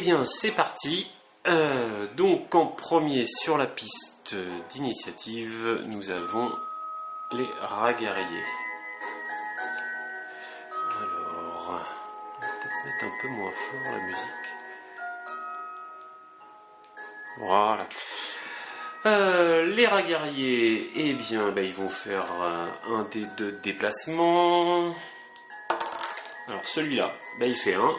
bien, c'est parti. Donc, en premier sur la piste d'initiative, nous avons les rats guerriers. Alors, on va peut-être mettre un peu moins fort la musique. Voilà. Les rats guerriers, eh bien, ils vont faire un des deux déplacements. Alors, celui-là, il fait un.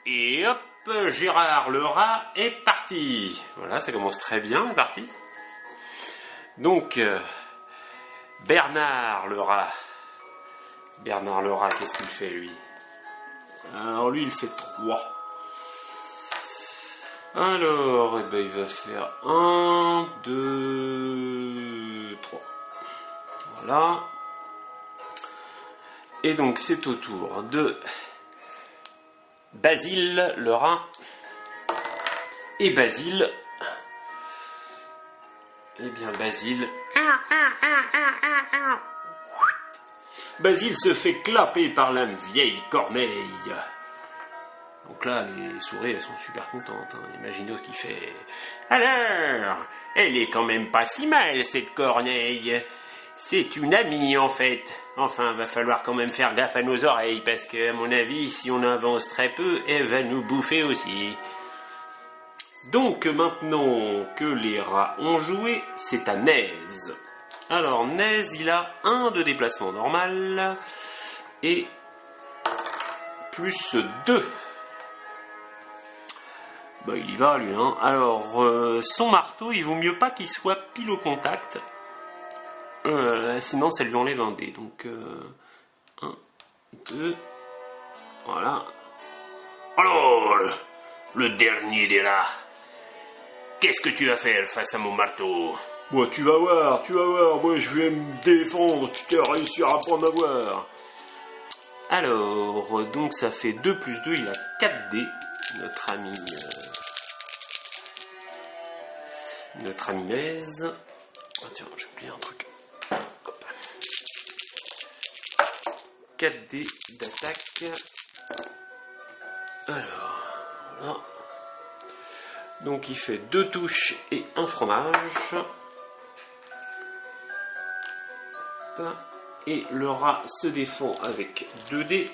Et hop, Gérard le rat est parti. Voilà, ça commence très bien, la partie. Donc, Bernard le rat. Bernard le rat, qu'est-ce qu'il fait, lui? Alors, lui, il fait 3. Alors, il va faire 1, 2, 3. Voilà. Et donc, c'est au tour de Basile le rat. Et Basile, eh bien Basile se fait clapper par la vieille corneille. Donc là, les souris, elles sont super contentes. Imaginez ce qu'il fait. Alors, elle est quand même pas si mal, cette corneille. C'est une amie, en fait. Enfin, va falloir quand même faire gaffe à nos oreilles, parce que, à mon avis, si on avance très peu, elle va nous bouffer aussi. Donc, maintenant que les rats ont joué, c'est à Naise. Alors, Naise, il a 1 de déplacement normal, et plus 2. Il y va, lui. Alors, son marteau, il vaut mieux pas qu'il soit pile au contact. Sinon, ça lui enlève un dé. Donc, 1, 2, voilà. Alors, le dernier des rats. Qu'est-ce que tu vas faire face à mon marteau? Tu vas voir. Moi, je vais me défendre. Tu ne réussiras pas à m'avoir. Alors, donc, ça fait 2 plus 2, il a 4 dés. Notre ami Naise. Ah, tiens, j'ai oublié un truc. Hop. 4 dés d'attaque. Alors, voilà. Donc il fait 2 touches et 1 fromage. Hop. Et le rat se défend avec 2 dés.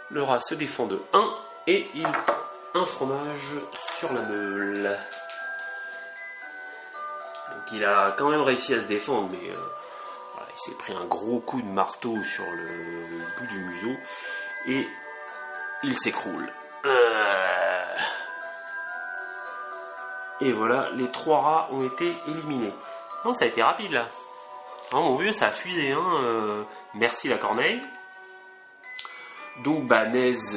Le rat se défend de 1 et il prend un fromage sur la meule. Donc il a quand même réussi à se défendre, mais voilà, il s'est pris un gros coup de marteau sur le bout du museau et il s'écroule. Et voilà, les 3 rats ont été éliminés. Non, ça a été rapide là. Oh mon vieux, ça a fusé. Merci la corneille. Donc Naise,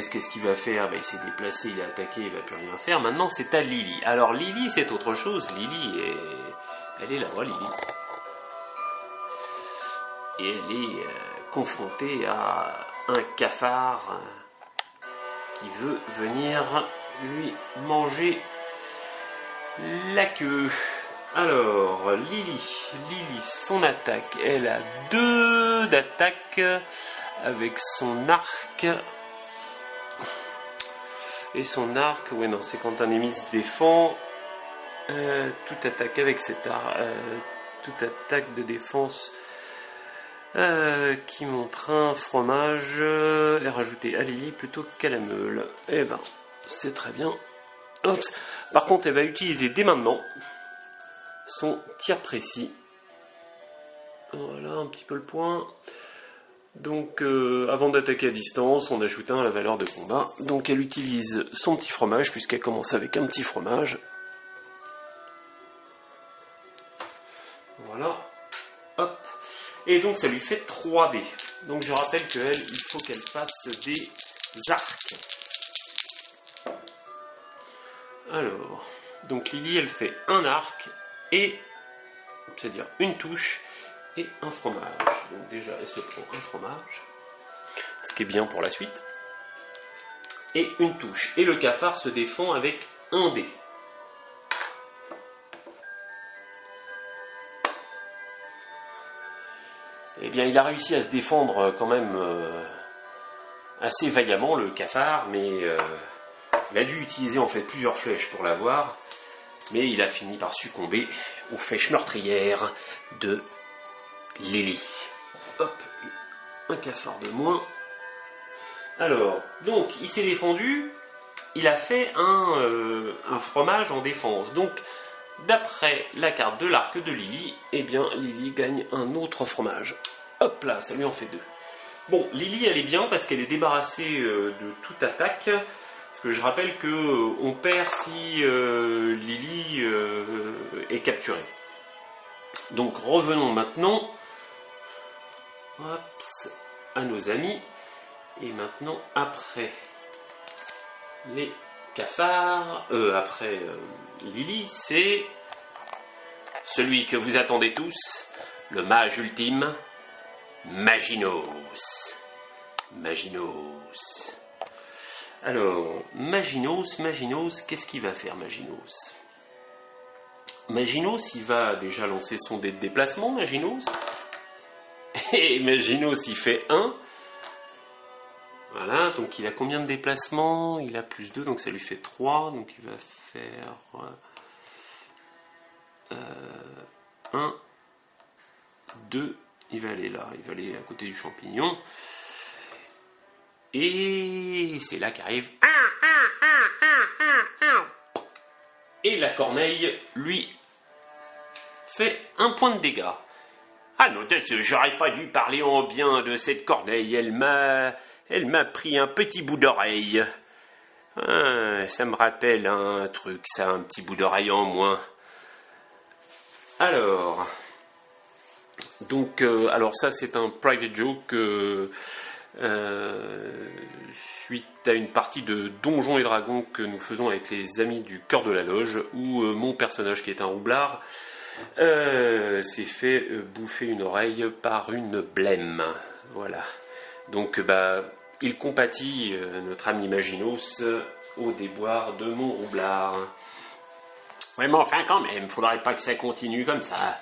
qu'est-ce qu'il va faire? Il s'est déplacé, il a attaqué, il va plus rien faire. Maintenant c'est à Lily. Alors Lily c'est autre chose. Lily elle est là-bas, Lily. Et elle est confrontée à un cafard qui veut venir lui manger la queue. Alors Lily, son attaque, elle a 2 d'attaque. Avec son arc. Et son arc, c'est quand un ennemi se défend. Toute attaque avec cet arc. Toute attaque de défense qui montre un fromage est rajouté à Lily plutôt qu'à la meule. C'est très bien. Oups. Par contre, elle va utiliser dès maintenant son tir précis. Voilà un petit peu le point. Donc, avant d'attaquer à distance, on ajoute 1 à la valeur de combat. Donc, elle utilise son petit fromage, puisqu'elle commence avec un petit fromage. Voilà. Hop. Et donc, ça lui fait 3 dés. Donc, je rappelle qu'elle, il faut qu'elle fasse des arcs. Alors, donc Lily, elle fait un arc, et, c'est-à-dire une touche, et un fromage. Donc déjà, elle se prend un fromage, ce qui est bien pour la suite. Et une touche. Et le cafard se défend avec un dé. eh bien il a réussi à se défendre quand même assez vaillamment, le cafard, mais il a dû utiliser en fait plusieurs flèches pour l'avoir, mais il a fini par succomber aux flèches meurtrières de Lily. Hop, un cafard de moins. Alors, donc il s'est défendu, il a fait un fromage en défense. Donc, d'après la carte de l'arc de Lily, eh bien Lily gagne un autre fromage. Hop là, ça lui en fait 2. Bon, Lily elle est bien parce qu'elle est débarrassée de toute attaque. Parce que je rappelle qu'on perd si Lily est capturée. Donc revenons maintenant à nos amis. Et maintenant, après les cafards, après Lily, c'est celui que vous attendez tous, le mage ultime, Maginos. Maginos. Alors, Maginos, qu'est-ce qu'il va faire, Maginos? Maginos, il va déjà lancer son dé de déplacement, Maginos. Et Maginos, il fait 1. Voilà, donc il a combien de déplacements? Il a plus 2, donc ça lui fait 3. Donc il va faire 1, 2. Il va aller là, il va aller à côté du champignon. Et c'est là qu'arrive. Et la corneille, lui, fait 1 point de dégâts. Ah non, j'aurais pas dû parler en bien de cette corneille. Elle m'a pris un petit bout d'oreille. Ah, ça me rappelle un truc, ça, un petit bout d'oreille en moins. Alors, donc, alors ça c'est un private joke suite à une partie de Donjons et Dragons que nous faisons avec les amis du Cœur de la Loge, où mon personnage qui est un roublard s'est fait bouffer une oreille par une blême. Voilà. Donc, il compatit notre ami Maginos au déboire de mon roublard. Ouais, mais enfin, quand même, faudrait pas que ça continue comme ça.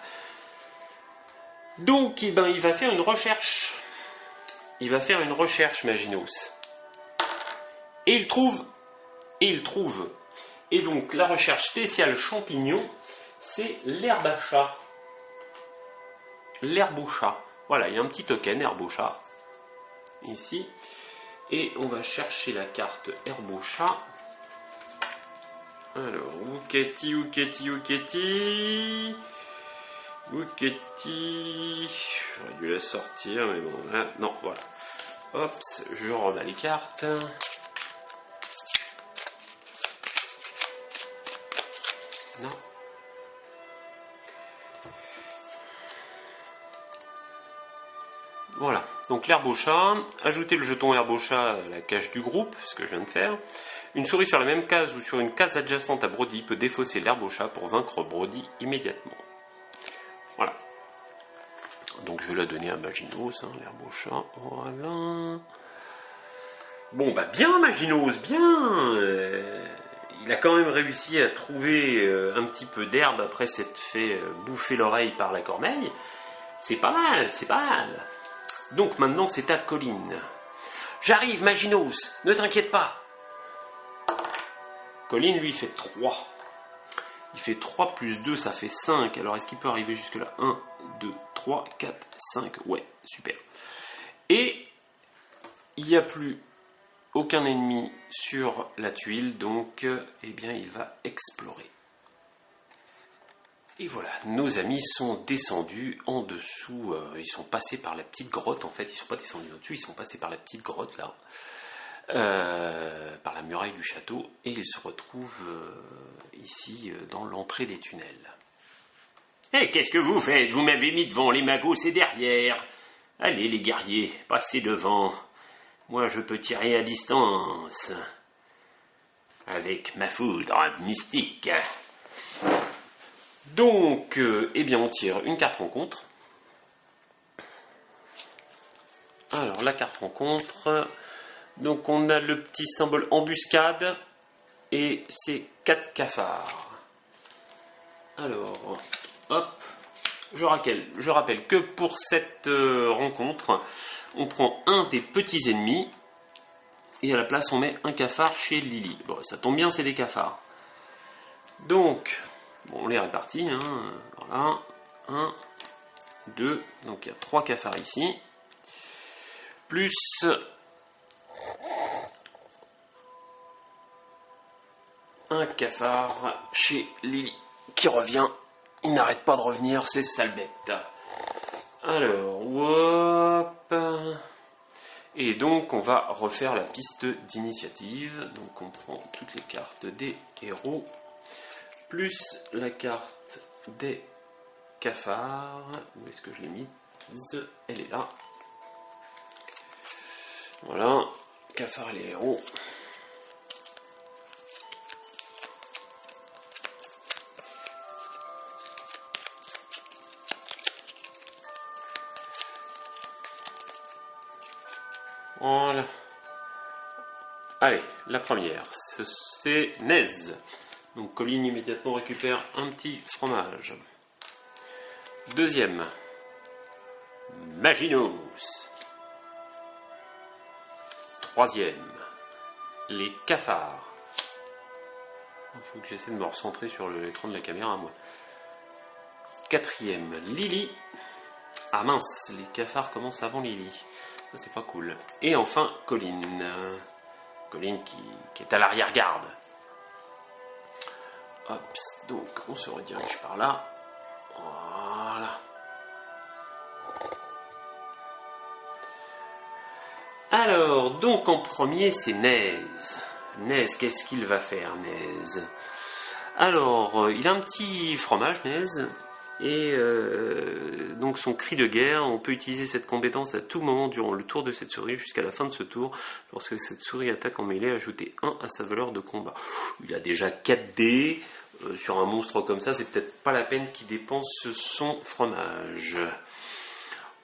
Donc, il va faire une recherche. Il va faire une recherche, Maginos. Et il trouve. Et donc, la recherche spéciale champignon, c'est l'herbe à chat. L'herbe au chat. Voilà, il y a un petit token, herbe au chat. Ici. Et on va chercher la carte herbe au chat. Alors, Ouketi. J'aurais dû la sortir, mais bon, là, non, voilà. Hop, je remets les cartes. Non. Voilà, donc l'herbe au chat, ajoutez le jeton herbe au chat à la cage du groupe, ce que je viens de faire. Une souris sur la même case ou sur une case adjacente à Brody peut défausser l'herbe au chat pour vaincre Brody immédiatement. Voilà. Donc je vais la donner à Maginos, l'herbe au chat. Voilà. Bon, bien Maginos, bien. Il a quand même réussi à trouver un petit peu d'herbe après s'être fait bouffer l'oreille par la corneille. C'est pas mal, c'est pas mal. Donc maintenant c'est à Colline. J'arrive Maginos, ne t'inquiète pas. Colline lui fait 3. Il fait 3 plus 2, ça fait 5. Alors est-ce qu'il peut arriver jusque là? 1, 2, 3, 4, 5. Ouais, super. Et il n'y a plus aucun ennemi sur la tuile, donc eh bien il va explorer. Et voilà, nos amis sont descendus en dessous, ils sont passés par la petite grotte, en fait, ils ne sont pas descendus au-dessus, ils sont passés par la petite grotte là, par la muraille du château, et ils se retrouvent ici dans l'entrée des tunnels. Eh, qu'est-ce que vous faites? Vous m'avez mis devant, les magos c'est derrière. Allez les guerriers, passez devant. Moi je peux tirer à distance. Avec ma foudre mystique. Donc, eh bien on tire une carte rencontre. Alors la carte rencontre, donc on a le petit symbole embuscade et c'est 4 cafards. Alors, hop, Je rappelle que pour cette rencontre, on prend un des petits ennemis et à la place on met un cafard chez Lily. Bon, ça tombe bien, c'est des cafards. Donc, bon, on les répartit. Hein. Voilà, 1, 2, donc il y a 3 cafards ici. Plus un cafard chez Lily qui revient. Il n'arrête pas de revenir, c'est sale bête. Alors, hop. Et donc, on va refaire la piste d'initiative. Donc, on prend toutes les cartes des héros, plus la carte des cafards. Où est-ce que je l'ai mise? Elle est là. Voilà, cafards et les héros. Voilà. Allez, la première, c'est Nez. Donc Colline immédiatement récupère un petit fromage. Deuxième, Maginous. Troisième, les cafards. Il faut que j'essaie de me recentrer sur l'écran de la caméra, moi. Quatrième, Lily. Ah mince, les cafards commencent avant Lily. Ça, c'est pas cool. Et enfin, Colline. Colline qui est à l'arrière-garde. Hop, donc on se redirige par là. Voilà. Alors, donc en premier, c'est Nez. Nez, qu'est-ce qu'il va faire, Nez? Alors, il a un petit fromage, Nez. Et donc son cri de guerre, on peut utiliser cette compétence à tout moment durant le tour de cette souris jusqu'à la fin de ce tour. Lorsque cette souris attaque en mêlée, ajoutez 1 à sa valeur de combat. Il a déjà 4 dés. Sur un monstre comme ça, c'est peut-être pas la peine qu'il dépense son fromage.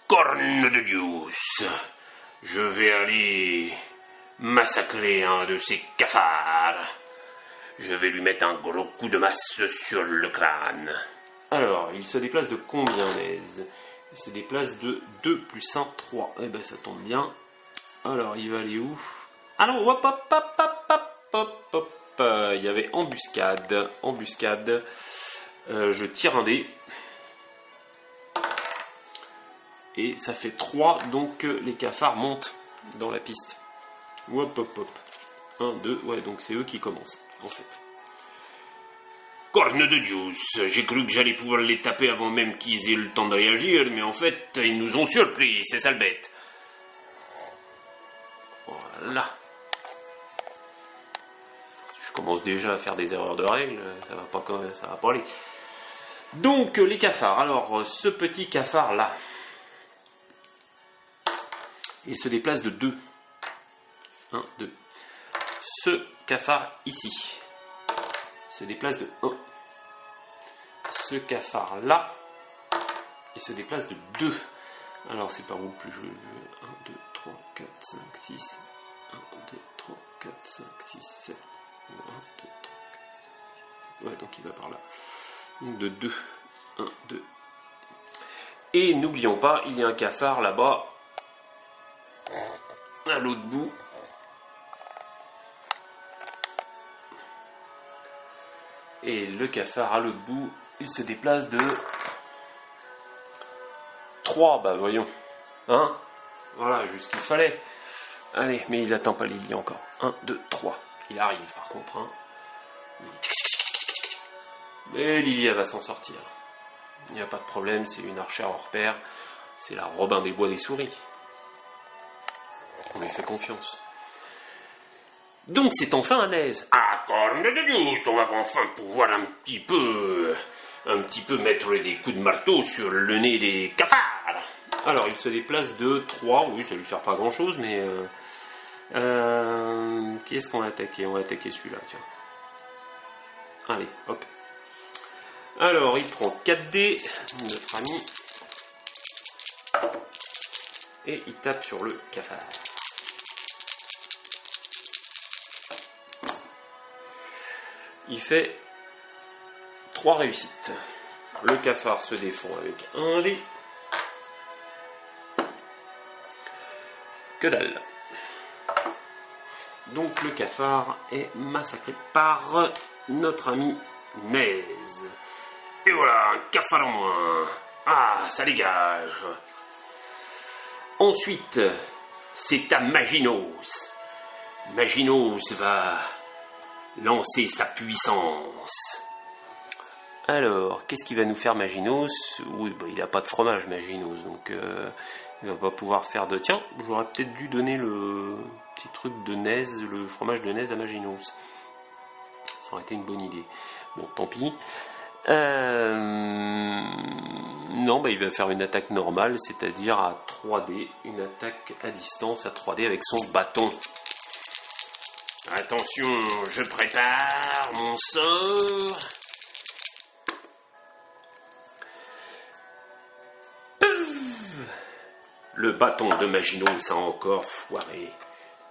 Corne de Dios, je vais aller massacrer un de ces cafards. Je vais lui mettre un gros coup de masse sur le crâne. Alors, il se déplace de combien, Nez? Il se déplace de 2 plus 1, 3. Eh ben, ça tombe bien. Alors, il va aller où? Alors, hop, hop, hop, hop, hop, hop, hop. Il y avait embuscade. Embuscade. Je tire un dé. Et ça fait 3, donc les cafards montent dans la piste. Hop, hop, hop. 1, 2, ouais, donc c'est eux qui commencent, en fait. Corne de Dios, j'ai cru que j'allais pouvoir les taper avant même qu'ils aient le temps de réagir, mais en fait, ils nous ont surpris, c'est sale bête. Voilà. Je commence déjà à faire des erreurs de règles, ça va pas aller. Donc, les cafards. Alors, ce petit cafard-là, il se déplace de 2. 1, 2. Ce cafard ici se déplace de 1. Ce cafard-là, il se déplace de 2. Alors, c'est par où plus je veux? 1, 2, 3, 4, 5, 6. 1, 2, 3, 4, 5, 6, 7. 1, 2, 3, 4, 5, 6, 7. Ouais, donc il va par là. De 2. 1, 2. Et n'oublions pas, il y a un cafard là-bas, à l'autre bout. Et le cafard à l'autre bout, il se déplace de 3, bah voyons. Hein? Voilà, juste ce qu'il fallait. Allez, mais il attend pas Lily encore. 1, 2, 3. Il arrive par contre. Hein. Mais Lily, elle va s'en sortir. Il n'y a pas de problème, c'est une archère hors pair. C'est la Robin des Bois des Souris. On lui fait confiance. Donc c'est enfin un aise. Ah, corne de Dios, on va enfin pouvoir un petit peu mettre des coups de marteau sur le nez des cafards. Alors il se déplace de 3, oui ça lui sert pas à grand chose, mais qui est-ce qu'on va attaquer? On va attaquer celui-là, tiens. Allez, hop. Alors il prend 4 dés, notre ami, et il tape sur le cafard. Il fait 3 réussites. Le cafard se défend avec un dé. Que dalle. Donc le cafard est massacré par notre ami Naise. Et voilà, un cafard en moins. Ah, ça dégage. Ensuite, c'est à Maginos. Maginos va lancer sa puissance. Alors, qu'est-ce qu'il va nous faire Maginos? Oui, bah, il n'a pas de fromage Maginos, donc il va pas pouvoir faire de... Tiens, j'aurais peut-être dû donner le petit truc de Naise, le fromage de Naise à Maginos. Ça aurait été une bonne idée. Bon, tant pis. Non, bah, il va faire une attaque normale, c'est-à-dire à 3D, une attaque à distance à 3D avec son bâton. Attention, je prépare mon sort. Le bâton de Maginos a encore foiré.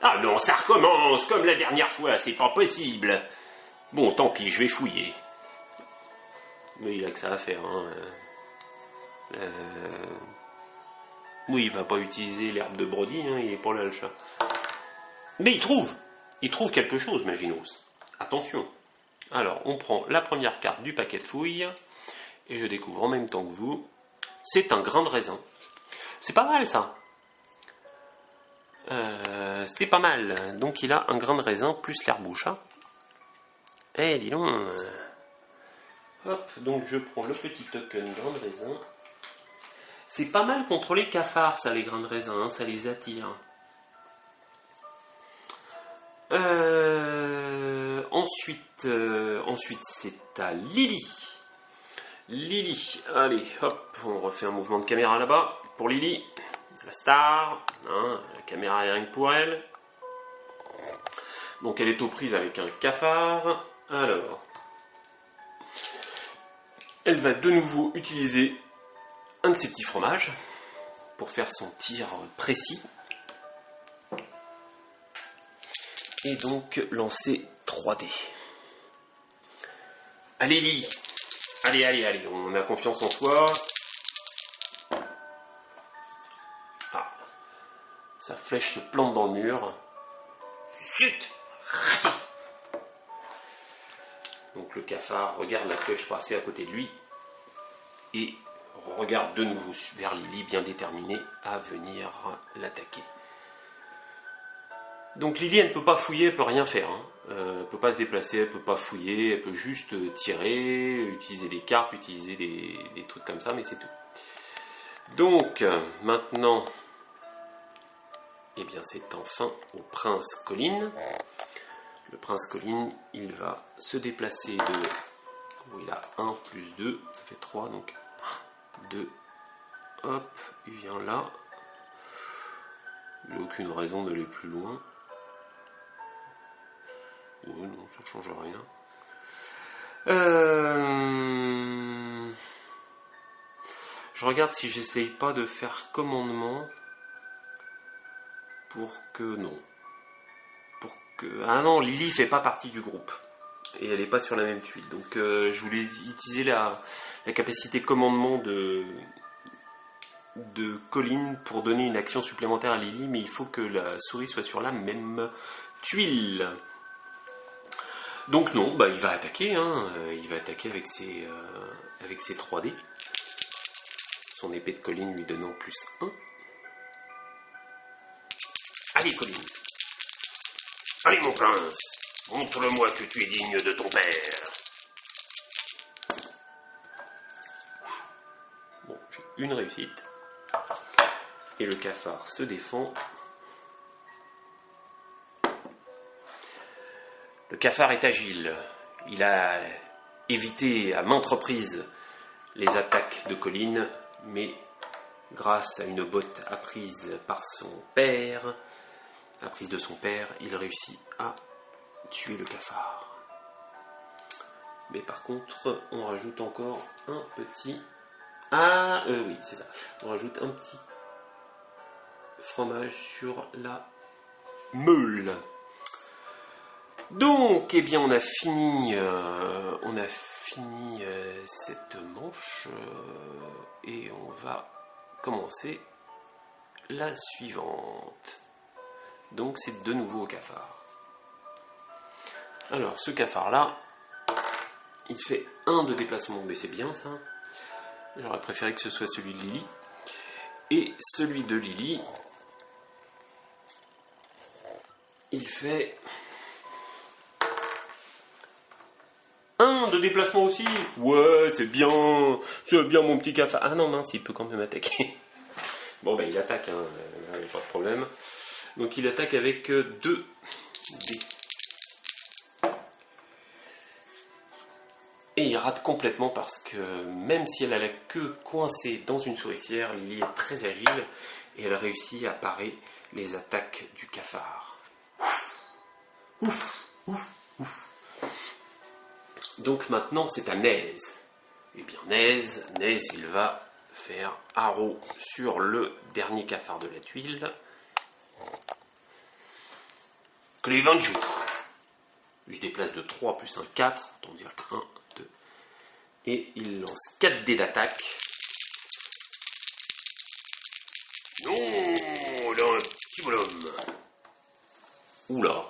Ah non, ça recommence comme la dernière fois, c'est pas possible. Bon, tant pis, je vais fouiller. Mais il a que ça à faire. Hein. Oui, il va pas utiliser l'herbe de Brody, hein, il est pas là le chat. Mais il trouve quelque chose, Maginos. Attention. Alors, on prend la première carte du paquet de fouilles, et je découvre en même temps que vous, c'est un grain de raisin. C'est pas mal ça. C'était pas mal. Donc il a un grain de raisin plus l'herbouche. Hein. Eh, dis donc. Hop, donc je prends le petit token grain de raisin. C'est pas mal contre les cafards, ça, les grains de raisin, hein, ça les attire. Ensuite, c'est à Lily. Lily, allez, hop, on refait un mouvement de caméra là-bas pour Lily, la star, hein, la caméra est rien que pour elle. Donc elle est aux prises avec un cafard. Alors, elle va de nouveau utiliser un de ses petits fromages pour faire son tir précis. Et donc lancer 3D. Allez Lily. Allez, on a confiance en toi. Ah, sa flèche se plante dans le mur. Zut, raté. Donc le cafard regarde la flèche passer à côté de lui et regarde de nouveau vers Lily, bien déterminée à venir l'attaquer. Donc Lily, elle ne peut pas fouiller, elle ne peut rien faire. Hein. Elle ne peut pas se déplacer, elle ne peut pas fouiller, elle peut juste tirer, utiliser des cartes, utiliser des trucs comme ça, mais c'est tout. Donc, maintenant, eh bien, c'est enfin au prince Colin. Le prince Colin, il va se déplacer de... Oh, il a 1 plus 2, ça fait 3, donc 2. Hop, il vient là. Il n'a aucune raison d'aller plus loin. Oh non, ça ne change rien. Je regarde si j'essaye pas de faire commandement pour que... Non. Pour que... Ah non, Lily fait pas partie du groupe. Et elle n'est pas sur la même tuile. Donc je voulais utiliser la capacité commandement de Colin pour donner une action supplémentaire à Lily, mais il faut que la souris soit sur la même tuile. Donc non, bah, il va attaquer, hein. Il va attaquer avec ses 3D. Son épée de Colin lui donnant plus 1. Allez Colin. Allez mon prince, montre-le-moi que tu es digne de ton père. Bon, j'ai une réussite. Et le cafard se défend. Le cafard est agile. Il a évité à maintes reprises les attaques de Colin, mais grâce à une botte apprise par son père, apprise de son père, il réussit à tuer le cafard. Mais par contre, on rajoute encore un petit... Ah, oui, c'est ça. On rajoute un petit fromage sur la meule. Donc, eh bien, on a fini fini cette manche et on va commencer la suivante. Donc c'est de nouveau au cafard. Alors ce cafard là, il fait 1 de déplacement, mais c'est bien ça. J'aurais préféré que ce soit celui de Lily. Et celui de Lily, il fait 1 de déplacement aussi. Ouais, c'est bien mon petit cafard. Ah non, mince, il peut quand même attaquer. Bon, ben il attaque, hein, il n'y a pas de problème. Donc il attaque avec 2 dés. Et il rate complètement parce que même si elle a la queue coincée dans une souricière, Lily est très agile et elle réussit à parer les attaques du cafard. Ouf, ouf, ouf. Donc maintenant c'est à Naise. Et bien Naise, il va faire haro sur le dernier cafard de la tuile. Clevenju. Je déplace de 3 plus un 4, autant dire 1, 2. Et il lance 4 dés d'attaque. Non, là, un petit bonhomme. Oula.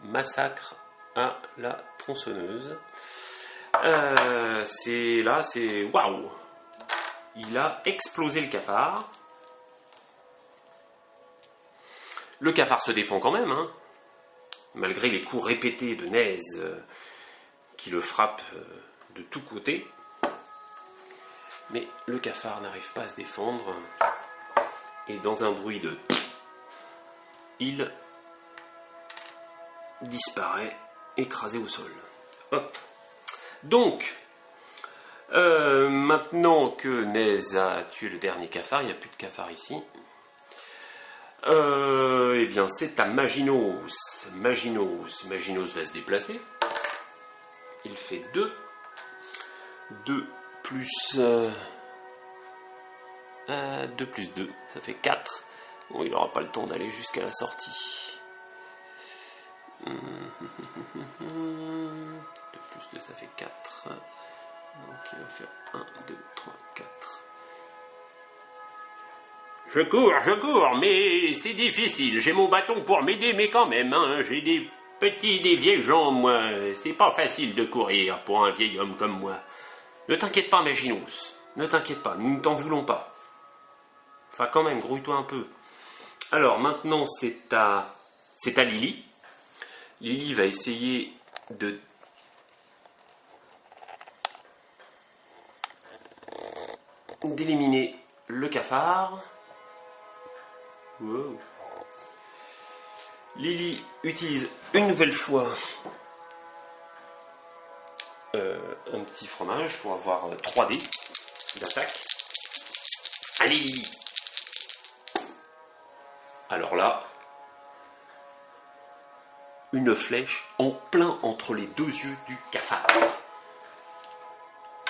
Massacre à la tronçonneuse. C'est waouh. Il a explosé le cafard. Le cafard se défend quand même, hein, malgré les coups répétés de Naise qui le frappent de tous côtés. Mais le cafard n'arrive pas à se défendre. Et dans un bruit de... il disparaît, écrasé au sol. Hop. Donc, maintenant que Naise a tué le dernier cafard, il n'y a plus de cafard ici. Eh bien, c'est à Maginos. Maginos va se déplacer. Il fait 2. 2 plus 2 plus 2, ça fait 4. Bon, il n'aura pas le temps d'aller jusqu'à la sortie. 2 plus 2, ça fait 4. Donc il va faire 1, 2, 3, 4. Je cours, mais c'est difficile. J'ai mon bâton pour m'aider, mais quand même, hein, j'ai des vieilles jambes, moi. C'est pas facile de courir pour un vieil homme comme moi. Ne t'inquiète pas, Maginos. Ne t'inquiète pas, nous ne t'en voulons pas. Enfin, quand même, grouille-toi un peu. Alors, maintenant, c'est à Lily. Lily va essayer d'éliminer le cafard. Wow. Lily utilise une nouvelle fois un petit fromage pour avoir 3 dés d'attaque. Allez Lily. Alors là, une flèche en plein entre les 2 yeux du cafard.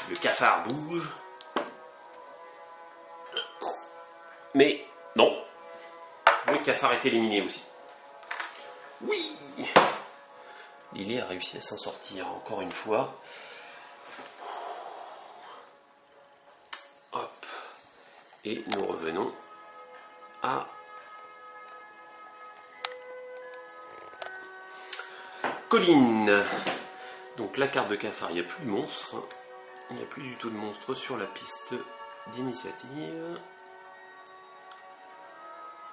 Le cafard bouge. Mais non. Le cafard est éliminé aussi. Oui! Lily a réussi à s'en sortir encore une fois. Hop. Et nous revenons à Colline. Donc la carte de cafard, il n'y a plus de monstres. Il n'y a plus du tout de monstres sur la piste d'initiative.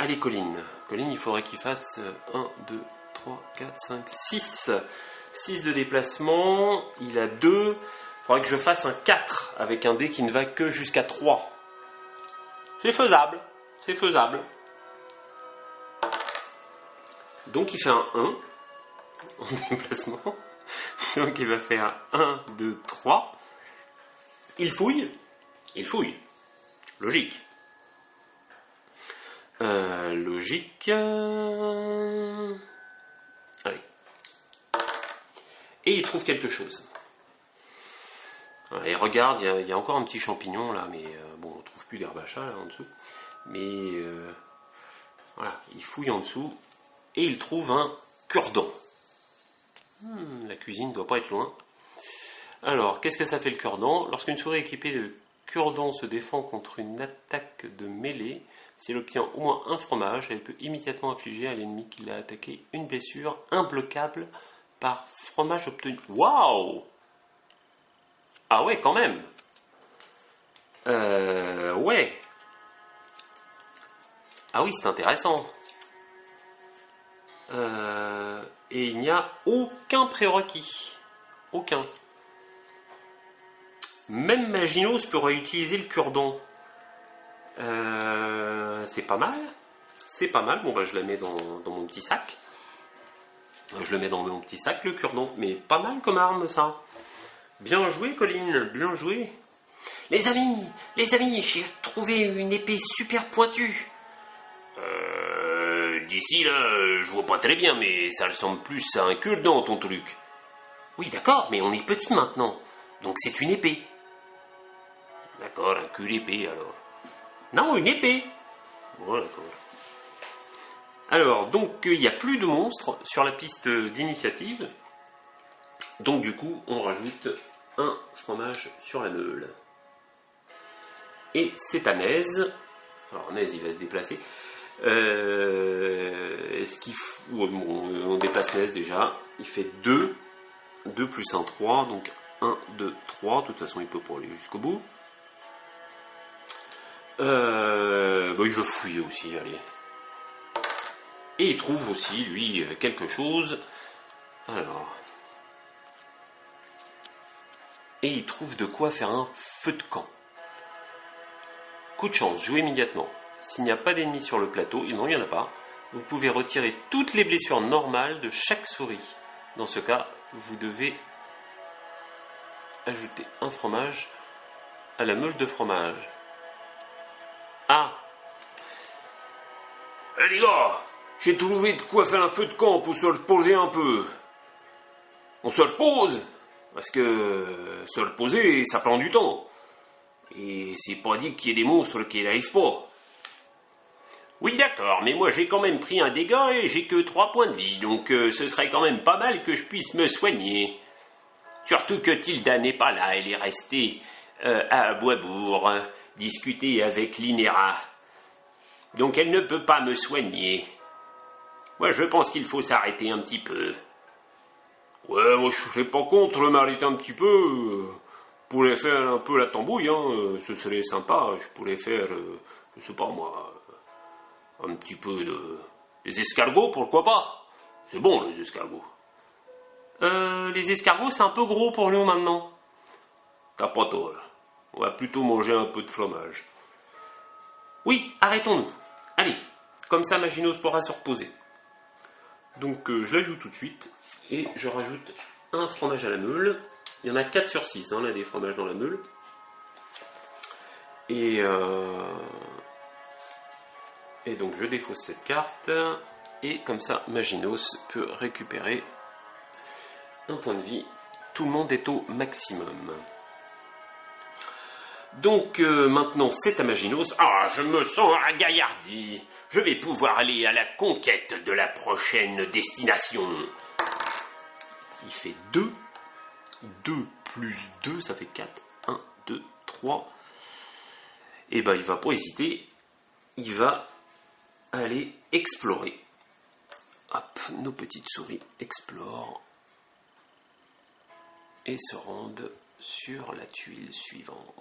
Allez Colline. Colline, il faudrait qu'il fasse 1, 2, 3, 4, 5, 6. 6 de déplacement. Il a 2. Il faudrait que je fasse un 4 avec un dé qui ne va que jusqu'à 3. C'est faisable. C'est faisable. Donc il fait un 1 en déplacement. Donc il va faire 1, 2, 3. Il fouille. Il fouille. Logique. Logique. Allez. Et il trouve quelque chose. Et regarde, il y a encore un petit champignon là, mais bon, on ne trouve plus d'herbe à chat là en dessous. Mais voilà, il fouille en dessous et il trouve un cure-dent. La cuisine ne doit pas être loin. Alors, qu'est-ce que ça fait le cure-dent? Lorsqu'une souris équipée de cure-dent se défend contre une attaque de mêlée, si elle obtient au moins un fromage, elle peut immédiatement infliger à l'ennemi qui l'a attaqué une blessure imbloquable par fromage obtenu. Waouh! Ah ouais, quand même! Ouais. Ah oui, c'est intéressant. Et il n'y a aucun prérequis. Aucun. Même Maginos pourrait utiliser le cure-dent. C'est pas mal. C'est pas mal. Bon, bah, je la mets dans mon petit sac. Je le mets dans mon petit sac, le cure-dent. Mais pas mal comme arme, ça. Bien joué, Colline. Bien joué. Les amis, j'ai trouvé une épée super pointue. D'ici là, je vois pas très bien, mais ça ressemble plus à un cure-dent, ton truc. Oui, d'accord, mais on est petit maintenant. Donc c'est une épée. D'accord, un cul-épée alors. Non, une épée. Bon, d'accord. Alors, donc, il n'y a plus de monstres sur la piste d'initiative. Donc, du coup, on rajoute un fromage sur la meule. Et c'est à Naise. Alors, Naise, il va se déplacer. On déplace Naise déjà. Il fait 2. 2 plus 1, 3. Donc, 1, 2, 3. De toute façon, il peut pas aller jusqu'au bout. Il va fouiller aussi, allez. Et il trouve aussi, lui, quelque chose. Alors. Et il trouve de quoi faire un feu de camp. Coup de chance, jouez immédiatement. S'il n'y a pas d'ennemis sur le plateau, et non, il n'y en a pas, vous pouvez retirer toutes les blessures normales de chaque souris. Dans ce cas, vous devez ajouter un fromage à la meule de fromage. Ah! Eh les gars, j'ai trouvé de quoi faire un feu de camp pour se reposer un peu. On se repose, parce que se reposer, ça prend du temps. Et c'est pas dit qu'il y ait des monstres qui n'arrivent pas. Oui, d'accord, mais moi j'ai quand même pris un dégât et j'ai que 3 points de vie, donc ce serait quand même pas mal que je puisse me soigner. Surtout que Tilda n'est pas là, elle est restée à Boisbourg, discuter avec l'Inera. Donc elle ne peut pas me soigner. Moi je pense qu'il faut s'arrêter un petit peu. Ouais, moi je serais pas contre m'arrêter un petit peu. Pourrais faire un peu la tambouille, hein, ce serait sympa. Je pourrais faire, je sais pas moi, un petit peu des escargots, pourquoi pas. C'est bon les escargots. Les escargots c'est un peu gros pour nous maintenant. T'as pas tort. On va plutôt manger un peu de fromage. Oui, arrêtons-nous. Allez, comme ça Maginos pourra se reposer. Donc je l'ajoute tout de suite et je rajoute un fromage à la meule. Il y en a 4 sur 6, là, des fromages dans la meule. Et donc je défausse cette carte. Et comme ça, Maginos peut récupérer un point de vie. Tout le monde est au maximum. Donc maintenant c'est à Maginos. Ah, je me sens ragaillardi. Je vais pouvoir aller à la conquête de la prochaine destination. Il fait 2. 2 plus 2, ça fait 4. 1, 2, 3. Et ben il va pas hésiter. Il va aller explorer. Hop, nos petites souris explorent. Et se rendent sur la tuile suivante.